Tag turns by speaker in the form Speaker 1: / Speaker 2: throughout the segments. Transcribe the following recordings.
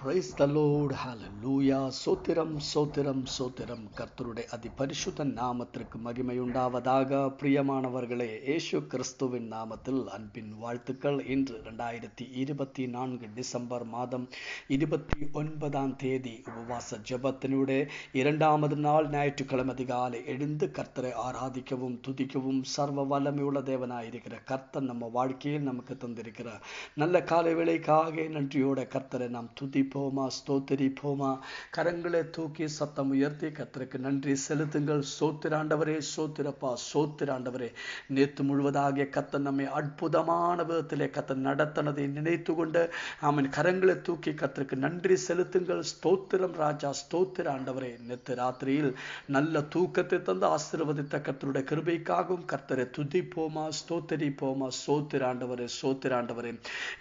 Speaker 1: Praise the Lord, hallelujah. சோத்திரம் சோத்திரம் சோத்திரம். கர்த்தருடைய அதிபரிசுத்த நாமத்திற்கு மகிமை உண்டாவதாக. பிரியமானவர்களே, இயேசு கிறிஸ்துவின் நாமத்தில் அன்பின் வாழ்த்துக்கள். இன்று 2024 டிசம்பர் மாதம் 29ஆம் தேதி உபவாச ஜெபத்தினுடைய 2வது நாள் ஞாயிற்றுக்கிழமை அதிகாலை எழுந்து கர்த்தரை ஆராதிக்கவும் துதிக்கவும் சர்வ வல்லமையுள்ள தேவனாயிருக்கிற கர்த்தர் நம்ம வாழ்க்கையில் நமக்கு தந்திருக்கிற நல்ல காலை வேளைக்காக நன்றியோட கர்த்தரை நாம் துதிப்போமா, ஸ்தோத்திரிப்போமா. கரங்களை தூக்கி சத்தம் உயர்த்தி கர்த்தருக்கு நன்றி செலுத்துங்கள். சோத்திராண்டவரே, சோத்திரப்பா, சோத்திராண்டவரே. நேற்று முழுவதாக கர்த்தர் நம்மை அற்புதமான விதத்திலே கர்த்தர் நடத்தினதை நினைத்து கொண்டு அவன் கரங்களை தூக்கி கர்த்தருக்கு நன்றி செலுத்துங்கள். ஸ்தோத்திரம் ராஜா, ஸ்தோத்திராண்டவரே. நேற்று ராத்திரியில் நல்ல தூக்கத்தை தந்து ஆசீர்வதித்த கர்த்தருடைய கிருபைக்காகவும் கர்த்தரை துதிப்போமா, ஸ்தோத்திரிப்போமா. சோத்திராண்டவரே, சோத்திராண்டவரே.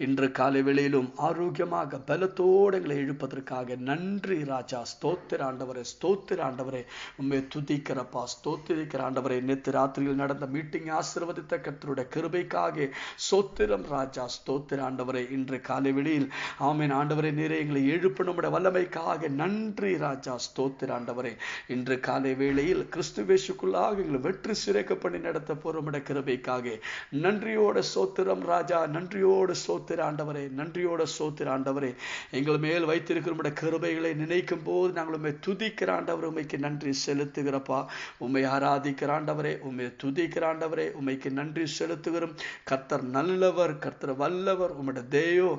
Speaker 1: இன்று காலை வேளையிலும் ஆரோக்கியமாக பலத்தோடு எங்களை எழுப்பதற்காக நன்றி ராஜா. ஸ்தோத்திர ஆண்டவரே, ஸ்தோத்திர ஆண்டவரே. உண்மை துதிக்கிறப்பா, ஸ்தோத்திரிக்கிற ஆண்டவரே. நேற்று ராத்திரியில் நடந்த மீட்டிங் ஆசீர்வதித்த கர்த்தருடைய கிருபைக்காக ஸ்தோத்திரம் ராஜா, ஸ்தோத்திர ஆண்டவரே. இன்று காலை வேளையில் ஆமென் ஆண்டவரே, நீரே எங்களை எழுப்ப நம்முடைய வல்லமைக்காக நன்றி ராஜா, ஸ்தோத்திர ஆண்டவரே. இன்று காலை வேளையில் கிறிஸ்துவேசுக்குள்ளாக எங்களை வெற்றி சிறைக்க பண்ணி நடத்த போற கிருபைக்காக நன்றியோட சோத்திரம் ராஜா, நன்றியோடு சோத்திர ஆண்டவரே, நன்றியோட சோத்திர ஆண்டவரே. எங்கள் மேல் வைத்திருக்கிற கிருபைகளை நினைக்கும் போது நாங்கள் உண்மை துதிக்கிற ஆண்டவரே, உண்மைக்கு நன்றி செலுத்துகிறப்பா. உண்மை ஆராதிக்கிற ஆண்டவரே, உண்மை துதிக்கிற ஆண்டவரே, உண்மைக்கு நன்றி செலுத்துகிறோம். கர்த்தர் நல்லவர், கர்த்தர் வல்லவர். உம்முடைய தேயோ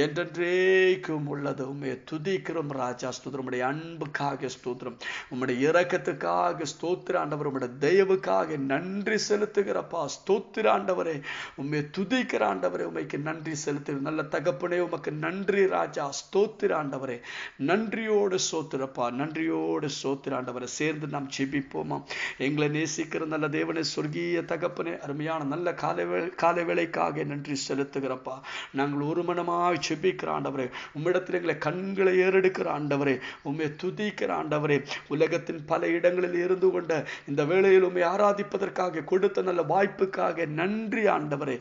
Speaker 1: என்றென்றைக்கும் உள்ளது. உண்மை துதிக்கிறோம் ராஜா. ஸ்தோத்திரம். உம்முடைய அன்புக்காக ஸ்தோத்திரம், உம்முடைய இரக்கத்துக்காக ஸ்தோத்திர ஆண்டவர், உம்முடைய தயவுக்காக நன்றி செலுத்துகிறப்பா. ஸ்தோத்திர ஆண்டவரே, உண்மை துதிக்கிற ஆண்டவரே, உண்மைக்கு நன்றி செலுத்துகிற நல்ல தகப்பனே, உமக்கு நன்றி ராஜா. ஸ்தோத்திர ஆண்டவரே, நன்றியோடு சோத்திரப்பா, நன்றியோடு சோத்திர ஆண்டவரை. சேர்ந்து நாம் ஜெபிப்போமா. எங்களை நேசிக்கிற நல்ல தேவனே, சொர்க்கீய தகப்பனே, அருமையான நல்ல காலை வேளைக்காக நன்றி செலுத்துகிறப்பா. நாங்கள் ஒரு மனமாய் ஜெபிக்கிற ஆண்டவரே, உம்மிடத்தில் எங்களை கண்களை ஏறெடுக்கிற ஆண்டவரே, உம்மை துதிக்கிற ஆண்டவரே. உலகத்தின் பல இடங்களில் இருந்து கொண்ட இந்த வேளையில் உம்மை ஆராதிப்பதற்காக கொடுத்த நல்ல வாய்ப்புக்காக நன்றி ஆண்டவரே.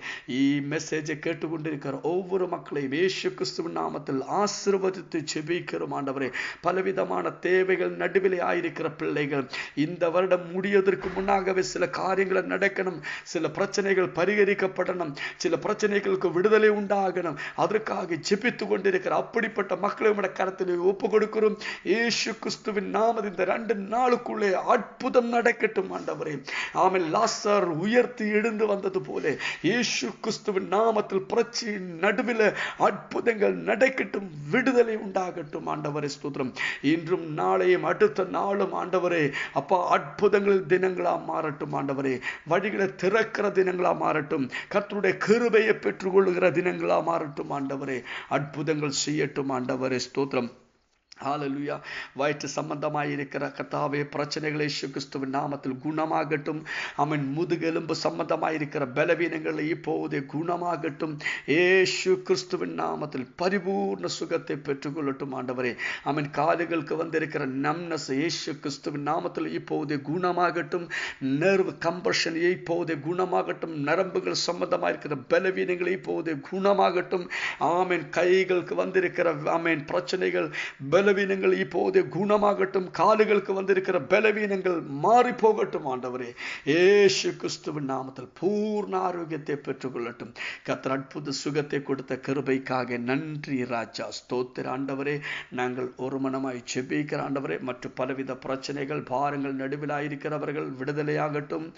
Speaker 1: மெசேஜை கேட்டுக்கொண்டிருக்கிற ஒவ்வொரு மக்களையும் இயேசு கிறிஸ்துவின் நாமத்தில் ஆசீர்வதித்து ஜெபிக்கிறோம் ஆண்டவரே. பலவிதமான தேவைகள் நடுவிலே ஆயிருக்கிற பிள்ளைகள் இந்த வருடம் முடியதற்கு முன்னாகவே சில காரியங்களை நடக்கணும், சில பிரச்சனைகள் பரிகரிக்கப்படணும், சில பிரச்சனைகளுக்கு விடுதலை உண்டாகணும். அதற்காக ஜெபித்து கொண்டிருக்கிற அப்படிப்பட்ட மக்களை உடைய கரத்தில் ஒப்பு கொடுக்கிறோம். இயேசு கிறிஸ்துவின் நாமத்தில் இந்த 2 நாளுக்குள்ளே அற்புதம் நடக்கட்டும் ஆண்டவரே. ஆமென். லாசர் உயர்த்தி எழுந்து வந்தது போல இயேசு கிறிஸ்துவின் நாமத்தில் பிரச்சனை நடுவில் அற்புதங்கள் நடக்கட்டும், விடுதலை உண்டாகட்டும் ஆண்டவரே. ஸ்தோத்திரம். இன்றும் நாளையும் அடுத்த நாளும் ஆண்டவரே அப்பா அற்புதங்கள் தினங்களா மாறட்டும் ஆண்டவரே. வழிகளை திறக்கிற தினங்களா மாறட்டும், கர்த்தருடைய கிருபையை பெற்றுக்கொள்ளுகிற தினங்களா மாறட்டும் ஆண்டவரே. அற்புதங்கள் செய்யட்டும் ஆண்டவரே. ஸ்தோத்திரம். ஹல்லேலூயா. வயிற்று சம்பந்தமாயிருக்கிற கர்த்தாவே பிரச்சனைகளை இயேசு கிறிஸ்துவின் நாமத்தில் குணமாகட்டும். அவன் முதுகெலும்பு சம்பந்தமாயிருக்கிற பலவீனங்களை இப்போதே குணமாகட்டும். இயேசு கிறிஸ்துவின் நாமத்தில் பரிபூர்ண சுகத்தை பெற்றுக்கொள்ளட்டும் ஆண்டவரே. அவன் காதுகளுக்கு வந்திருக்கிற நம்னஸ் இயேசு கிறிஸ்துவின் நாமத்தில் இப்போதே குணமாகட்டும். நர்வ் கம்பர்ஷன் இப்போதே குணமாகட்டும். நரம்புகள் சம்பந்தமாயிருக்கிற பலவீனங்களை இப்போதே குணமாகட்டும். ஆமென். கைகளுக்கு வந்திருக்கிற ஆமென் பிரச்சனைகள் பலவீனங்கள் இப்போதே குணமாகட்டும். காலுகளுக்கு வந்திருக்கிற பலவீனங்கள் மாறி போகட்டும் ஆண்டவரே. இயேசு கிறிஸ்துவின் நாமத்தில் பூர்ண ஆரோக்கியத்தை பெற்றுக்கொள்ளட்டும். கர்த்தர் அற்புத சுகத்தை கொடுத்த கிருபைக்காக நன்றி ராஜா. ஸ்தோத்திர ஆண்டவரே. நாங்கள் ஒரு மனமாய் ஜெபிக்கிற ஆண்டவரே, மற்ற பலவித பிரச்சனைகள் பாரங்கள் நடுவிலாயிருக்கிறவர்கள் விடுதலையாகட்டும்.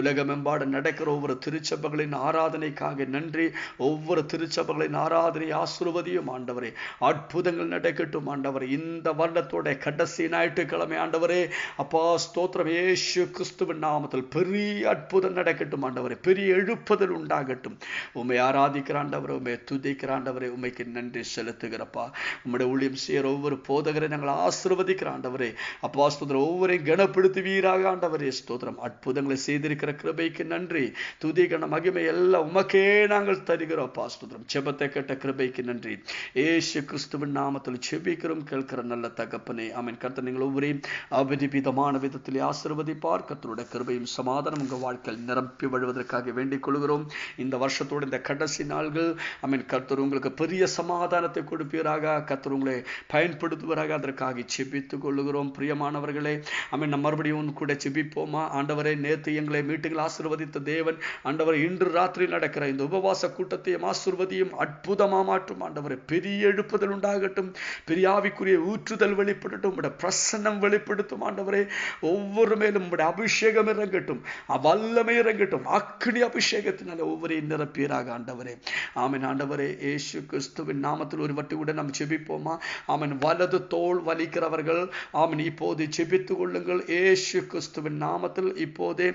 Speaker 1: உலகமெம்பாடு நடக்கிற ஒவ்வொரு திருச்சபைகளின் ஆராதனைக்காக நன்றி. ஒவ்வொரு திருச்சபைகளின் ஆராதனை ஆசீர்வதியும் ஆண்டவரே. அற்புதங்கள் நடக்கட்டும் ஆண்டவரே. இந்த வருடத்தோட கடைசி ஞாயிற்றுக்கிழமை ஆண்டவரே அப்பா ஸ்தோத்திரம். இயேசு கிறிஸ்துவின் நாமத்தில் பெரிய அற்புதம் நடக்கட்டும் ஆண்டவரே. பெரிய எழுப்புதல் உண்டாகட்டும். உம்மை ஆராதிக்கிற ஆண்டவரே, உம்மை துதிக்கிற ஆண்டவரே, உம்மைக்கு நன்றி செலுத்துகிறப்பா. உம்முடைய ஊழியம் செய்கிற ஒவ்வொரு போதகரை நாங்கள் ஆசீர்வதிக்கிற ஆண்டவரே அப்பா ஸ்தோத்திரம். ஒவ்வொருவரையும் கனப்படுத்துவீராக ஆண்டவரே. ஸ்தோத்திரம். அற்புதங்களை செய்திருக்கிற கிருபைக்கு நன்றி. துதிகன மகிமை எல்லாம் உமக்கே நாங்கள் தருகிறோம் அப்பா ஸ்தோத்திரம். ஜெபத்தை கேட்ட கிருபைக்கு நன்றி. இயேசு கிறிஸ்துவின் நாமத்தில் ஜெபிக்கிறோம். இருக்கிற நல்ல தகப்பனே. ஆமென். கர்த்தர் நீங்கள் ஒவ்வொருவரையும் அபரிவிதமான விதத்திலே ஆசீர்வதிப்பார். கர்த்தருடைய கிருபையும் சமாதானம் உங்கள் வாழ்க்கையில் நிரப்பி வழுவதற்காக வேண்டிக் கொள்கிறோம். இந்த வருஷத்தோட இந்த கடைசி நாள்கள் ஆமென், கர்த்தர் உங்களுக்கு பெரிய சமாதானத்தை கொடுப்பீராக. கர்த்தர் உங்களை பயன்படுத்துவராக. அதற்காக செபித்துக் கொள்ளுகிறோம். பிரியமானவர்களே, ஆமென், நம்ம மறுபடியும் கூட செபிப்போமா? ஆண்டவரே, நேற்று எங்களை மீட்டுகள் ஆசீர்வதித்த தேவன் ஆண்டவர் இன்று ராத்திரி நடக்கிற இந்த உபவாச கூட்டத்தையும் ஆசீர்வதியும் அற்புதமா மாற்றும். ஆண்டவரே, பெரிய எழுப்புதல் உண்டாகட்டும், பெரிய ஆவிக்குரிய ஊற்றுதல் வெளிப்படட்டும், உங்களுடைய பிரசன்னம் வெளிப்படுத்தும். ஆண்டவரே, ஒவ்வொரு மேலும் உங்களுடைய அபிஷேகம் இறங்கட்டும், வல்லமை இறங்கட்டும், அக்கினி அபிஷேகத்தினால ஒவ்வொரையும் நிரப்பீராக. ஆண்டவரே, ஆமென். ஆண்டவரே, இயேசு கிறிஸ்துவின் நாமத்தில் ஒரு வட்டி கூட நாம் செபிப்போமா? ஆமென். வலது தோள் வலிக்கிறவர்கள் ஆமென், இப்போது செபித்துக் கொள்ளுங்கள். இயேசு கிறிஸ்துவின் நாமத்தில் இப்போதே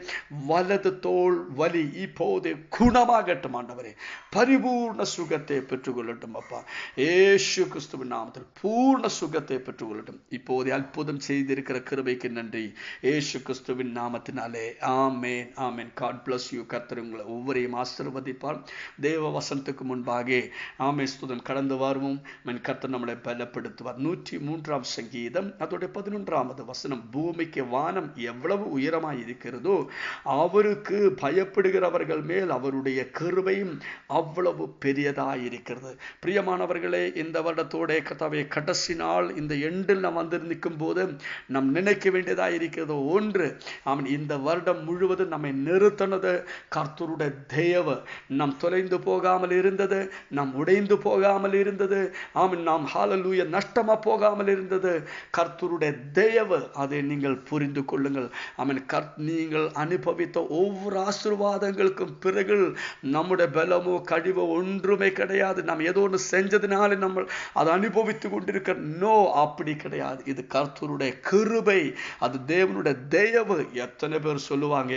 Speaker 1: வலது தோள் வலி இப்போதே குணமாகட்டும். ஆண்டவரே, பரிபூர்ண சுகத்தை பெற்றுக்கொள்ளட்டும். அப்பா, இயேசு கிறிஸ்துவின் நாமத்தில் பூர்ண சுகத்தை பெற்றுக்கொள்ளட்டும். இப்போதே அற்புதம் செய்திருக்கிற கிருபைக்கு நன்றி, இயேசு கிறிஸ்துவின் நாமத்தினாலே. ஆமென், ஆமென். God bless you. கர்த்தர் உங்களை ஒவ்வொரையும் ஆசீர்வதிப்பார். தேவ வசனத்துக்கு முன்பாக ஆமென் ஸ்தோத்திரம் கடந்து வருவோம். கர்த்தர் நம்மளை பலப்படுத்துவார். 103ஆம் சங்கீதம் அதோட 11வது வசனம், பூமிக்கு வானம் எவ்வளவு உயரமாய் இருக்கிறதோ அவருக்கு பயப்படுகிறவர்கள் மேல் அவருடைய கிருபையும் அவ்வளவு பெரியதாய் இருக்கிறது. பிரியமானவர்களே, இந்த வருடத்தோட கர்த்தாவே கடைசி நாள் இந்த எண்டில் நாம் வந்து நிற்கும் போது நாம் நினைக்க வேண்டியதாக இருக்கிறது ஒன்று, ஆமென், இந்த வருடம் முழுவதும் நம்மை நிறுத்தினது கர்த்தருடைய தயவு. நாம் தொலைந்து போகாமல் இருந்தது, நாம் உடைந்து போகாமல் இருந்தது, ஆமென், நாம் ஹல்லேலூயா நஷ்டமா போகாமல் இருந்தது கர்த்தருடைய தயவு. அதை நீங்கள் புரிந்து கொள்ளுங்கள். ஆமென். நீங்கள் அனுபவித்த ஒவ்வொரு ஆசீர்வாதங்களுக்கும் பிறகு நம்முடைய பலமோ கழிவோ ஒன்றுமே கிடையாது. நாம் ஏதோ ஒன்று செஞ்சதுனால நம்ம அதை அனுபவித்துக் கொண்டிருக்க, நோ, அப்படி கிடையாது. இது கர்த்தருடைய கிருபை, அது தேவனுடைய தயவு. எத்தனை பேர் சொல்லுவாங்க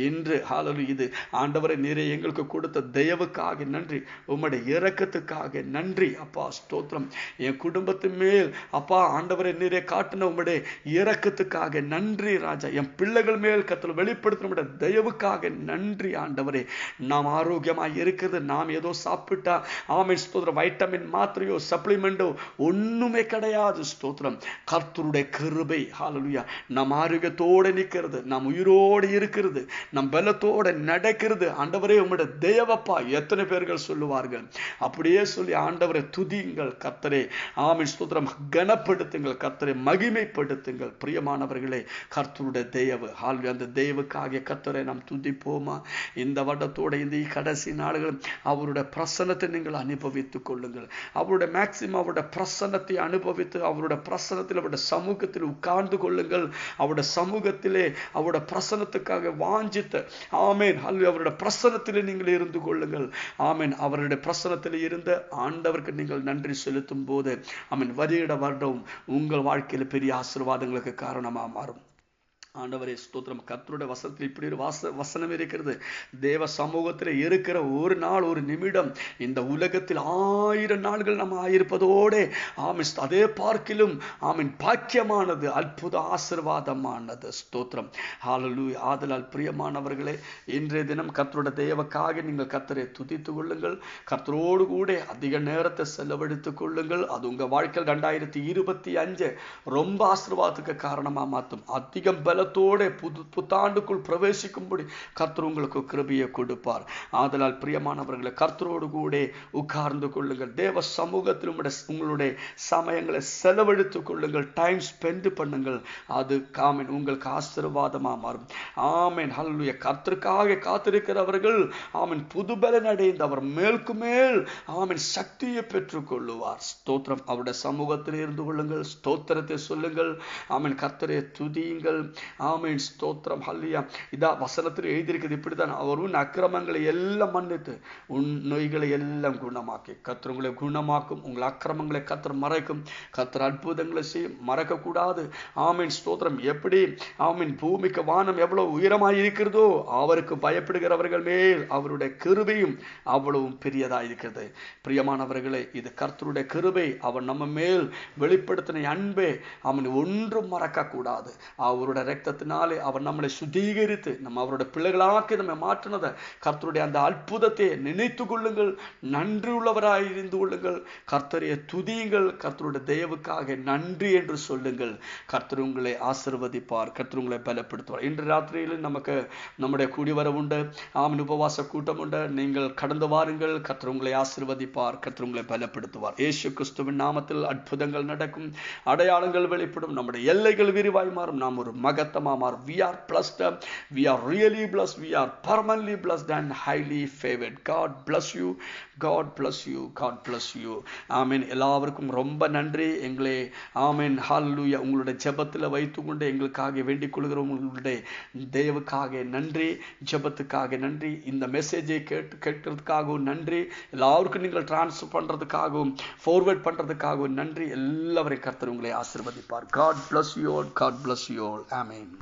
Speaker 1: இன்று ஹல்லேலூயா, இது ஆண்டவரை நீரே எங்களுக்கு கொடுத்த தயவுக்காக நன்றி, உம்முடைய இரக்கத்துக்காக நன்றி அப்பா, ஸ்தோத்திரம். என் குடும்பத்தின் மேல் அப்பா ஆண்டவரை நீரே காட்டின உம்முடைய இரக்கத்துக்காக நன்றி ராஜா. என் பிள்ளைகள் மேல் கர்த்தர் வெளிப்படுத்தின தயவுக்காக நன்றி ஆண்டவரே. நாம் ஆரோக்கியமாய் இருக்கிறது நாம் ஏதோ சாப்பிட்டா ஆமென் ஸ்தோத்திரம், வைட்டமின் மாத்திரையோ சப்ளிமெண்டோ ஒண்ணுமே கிடையாது. ஸ்தோத்திரம், கர்த்தருடைய கிருபை. ஹல்லேலூயா. நாம் ஆரோக்கியத்தோடு நிற்கிறது, நாம் உயிரோடு இருக்கிறது, நம் பலத்தோடு நடக்கிறது ஆண்டவரே உம்முடைய தேவப்பா. எத்தனை பேர்கள் சொல்லுவார்கள்? அப்படியே சொல்லி ஆண்டவரை துதியுங்கள் கர்த்தரே. ஆமென் ஸ்தோத்திரம், கனப்படுத்துங்கள் கர்த்தரை, மகிமைப்படுத்துங்கள். பிரியமானவர்களே, கர்த்தருடைய தயவு. ஹல்லேலூயா. அந்த தேவக்காக கர்த்தரை நாம் துதிப்போமா? இந்த வருடத்தோட இந்த கடைசி நாடுகள் அவருடைய பிரசன்னத்தை நீங்கள் அனுபவித்துக் கொள்ளுங்கள். அவருடைய மேக்சிமம் அவருடைய பிரசன்னத்தை அனுபவித்து அவருடைய பிரசன்னத்தில் அவருடைய சமூகத்தில் உட்கார்ந்து கொள்ளுங்கள். அவருடைய சமூகத்திலே அவருடைய பிரசன்னத்துக்காக வாஞ்சித்த ஆமென் ஹல்லேலூயா அவருடைய பிரசன்னத்திலே நீங்கள் இருந்து கொள்ளுங்கள். ஆமென். அவருடைய பிரசன்னத்தில் இருந்த ஆண்டவருக்கு நீங்கள் நன்றி செலுத்தும் போது ஆமென் வருகிற வருடம் உங்கள் வாழ்க்கையில் பெரிய ஆசீர்வாதங்களுக்கு காரணமா மாறும். ஆண்டவரே ஸ்தோத்திரம். கர்த்தருடைய வசனத்தில் இப்படி ஒரு வசனம் இருக்கிறது, தேவ சமூகத்தில் இருக்கிற ஒரு நாள் ஒரு நிமிடம் இந்த உலகத்தில் 1000 நாள்கள் நம்ம ஆயிருப்பதோடு ஆமென் அதே பார்க்கிலும் ஆமென் பாக்கியமானது, அற்புத ஆசீர்வாதமானது. ஸ்தோத்திரம், ஹல்லேலூயா. ஆதலால் பிரியமானவர்களே, இன்றைய தினம் கர்த்தருடைய தேவக்காக நீங்கள் கர்த்தரை துதித்துக் கொள்ளுங்கள். கர்த்தரோடு கூட அதிக நேரத்தை செலவழித்துக் கொள்ளுங்கள். அது உங்க வாழ்க்கையில் 2025 ரொம்ப ஆசீர்வாதத்துக்கு காரணமா மாற்றும். அதிகம் பலத்தோட புத்தாண்டுக்குள் பிரவேசிக்கும்படி கர்த்தர் உங்களுக்கு கிருபையை கொடுப்பார். ஆதலால் பிரியமானவர்களை, கர்த்தரோடு கூட உட்கார்ந்து கொள்ளுங்கள். தேவ சமூகத்தில் உங்களுடைய சமயங்களை செலவழித்துக் கொள்ளுங்கள். டைம் ஸ்பெண்ட் பண்ணுங்கள். அது ஆமென் உங்களுக்கு ஆசீர்வாதமா மாறும். ஆமென் ஹல்லேலூயா. கர்த்தருக்காக காத்திருக்கிறவர்கள் ஆமென் புதுபலன் அடைந்து அவர் மேலுக்கு மேல் ஆமென் சக்தியை பெற்றுக் கொள்ளுவார். ஸ்தோத்திரம். அவருடைய சமூகத்தில் இருந்து கொள்ளுங்கள். ஸ்தோத்திரத்தை சொல்லுங்கள். ஆமென். கர்த்தரை துதியுங்கள். ஆமென் ஸ்தோத்திரம். ஹல்லேலூயா. இதா வசனத்தில் எழுதியிருக்கிறது இப்படித்தான், அவர் உன் அக்கிரமங்களை எல்லாம் மன்னித்து உன் நோய்களை எல்லாம் குணமாக்கி. கர்த்தர் உங்களை குணமாக்கும். உங்கள் அக்கிரமங்களை கர்த்தர் மறைக்கும். கர்த்தர் அற்புதங்களை செய்யும். மறக்க கூடாது. ஆமென் ஸ்தோத்திரம். எப்படி ஆமென் பூமிக்கு வானம் எவ்வளவு உயரமாய் இருக்கிறதோ அவருக்கு பயப்படுகிறவர்கள் மேல் அவருடைய கிருபையும் அவ்வளவும் பெரியதா இருக்கிறது. பிரியமானவர்களே, இது கர்த்தருடைய கிருபை. அவர் நம்ம மேல் வெளிப்படுத்தின அன்பே அவன் ஒன்றும் மறக்க கூடாது. அவருடைய இரத்தத்தினாலே அவர் நம்மளை சுத்திகரித்து நம்ம அவருடைய பிள்ளைகளாக்கி நம்மை மாற்றினதை கர்த்தருடைய அந்த அற்புதத்தை நினைத்து கொள்ளுங்கள். நன்றி உள்ளவராய் இருந்து கொள்ளுங்கள். கர்த்தரைய துதியுங்கள். கர்த்தருடைய தயவுக்காக நன்றி என்று சொல்லுங்கள். கர்த்தர் உங்களை ஆசீர்வதிப்பார். கர்த்தர் உங்களை பலப்படுத்துவார். இன்று ராத்திரியில் நமக்கு நம்முடைய கூடி வர உண்டு. ஆமென். உபவாச கூட்டம் உண்டு. நீங்கள் கடந்து வாருங்கள். கர்த்தர் உங்களை ஆசீர்வதிப்பார். கர்த்தர் உங்களை பலப்படுத்துவார். இயேசு கிறிஸ்துவின் நாமத்தில் அற்புதங்கள் நடக்கும். அடையாளங்கள் வெளிப்படும். நம்முடைய எல்லைகள் விரிவாய் மாறும். நாம் ஒரு மகத்தமா மாறும். We are blessed. We are really blessed. We are permanently blessed and highly favored. God bless you. God bless you. God bless you. ஆமென். எல்லாருக்கும் ரொம்ப நன்றி. எங்களை ஆமென் ஹல்லேலூயா உங்களுடைய ஜெபத்தில் வைத்துக்கொண்டு எங்களுக்காக வேண்டிக் கொள்கிறோம். உங்களுடைய தேவனுக்காக நன்றி. ஜெபத்துக்காக நன்றி. இந்த மெசேஜை கேட்கறதுக்காகவும் நன்றி. எல்லாருக்கும் நீங்கள் டிரான்ஸ்ஃபர் பண்றதுக்காகவும் ஃபார்வர்ட் பண்றதுக்காகவும் நன்றி. எல்லாவரையும் கர்த்தர் உங்களை ஆசீர்வதிப்பார். God bless you all. God bless you all. Amen.